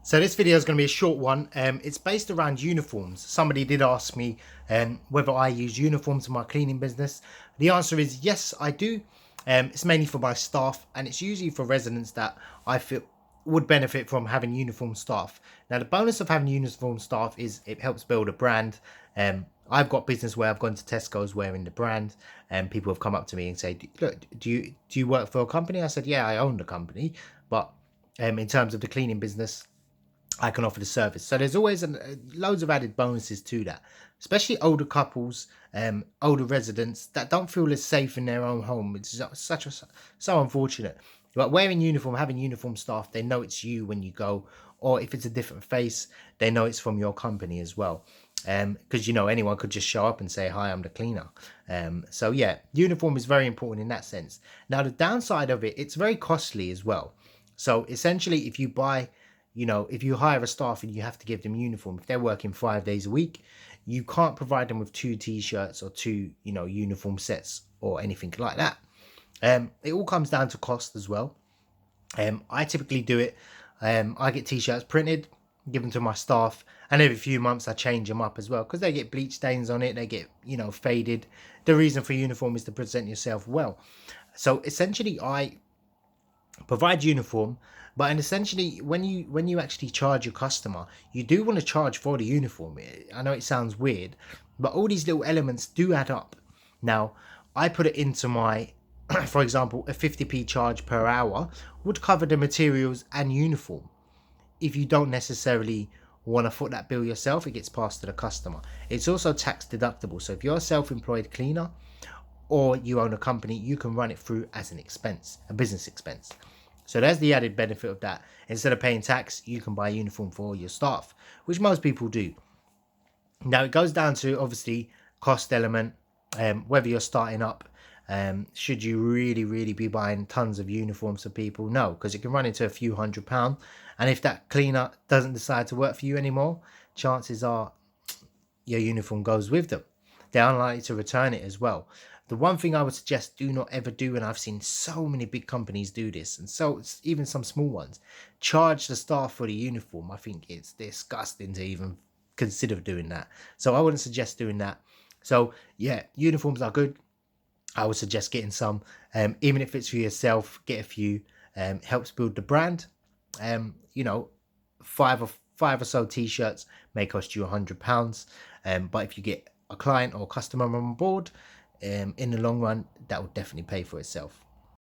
So this video is going to be a short one. It's based around uniforms. Somebody did ask me whether I use uniforms in my cleaning business. The answer is yes, I do. It's mainly for my staff, and it's usually for residents that I feel would benefit from having uniform staff. Now, the bonus of having uniform staff is it helps build a brand. I've got business where I've gone to Tesco's wearing the brand, and people have come up to me and say, "Look, do you work for a company?" I said, "Yeah, I own the company, but in terms of the cleaning business, I can offer the service." So there's always loads of added bonuses to that, especially older couples, older residents that don't feel as safe in their own home. It's so unfortunate. But wearing uniform, having uniform staff, they know it's you when you go, or if it's a different face, they know it's from your company as well. Because anyone could just show up and say, "Hi, I'm the cleaner." So yeah, uniform is very important in that sense. Now the downside of it, it's very costly as well. So essentially, if you hire a staff and you have to give them uniform, if they're working 5 days a week, you can't provide them with two t-shirts or two, uniform sets or anything like that. It all comes down to cost as well. I typically do it. I get t-shirts printed, give them to my staff, and every few months I change them up as well because they get bleach stains on it. They get, faded. The reason for uniform is to present yourself well. So essentially, I provide uniform, but and essentially when you actually charge your customer, you do want to charge for the uniform. I know it sounds weird, but all these little elements do add up. Now I put it into my for example, a 50p charge per hour would cover the materials and uniform. If you don't necessarily want to foot that bill yourself, it gets passed to the customer. It's also tax deductible, so if you're a self-employed cleaner or you own a company, you can run it through as an expense, a business expense. So there's the added benefit of that. Instead of paying tax, you can buy a uniform for your staff, which most people do. Now it goes down to obviously cost element, whether you're starting up. Should you really be buying tons of uniforms for people? No, because it can run into a few £100, and if that cleaner doesn't decide to work for you anymore, chances are your uniform goes with them. They're unlikely to return it as well. The one thing I would suggest do not ever do, and I've seen so many big companies do this, and so it's even some small ones, charge the staff for the uniform. I think it's disgusting to even consider doing that. So I wouldn't suggest doing that. So yeah, uniforms are good. I would suggest getting some, even if it's for yourself, get a few. Helps build the brand. You know, five or so t-shirts may cost you £100, but if you get a client or customer on board, in the long run, that will definitely pay for itself.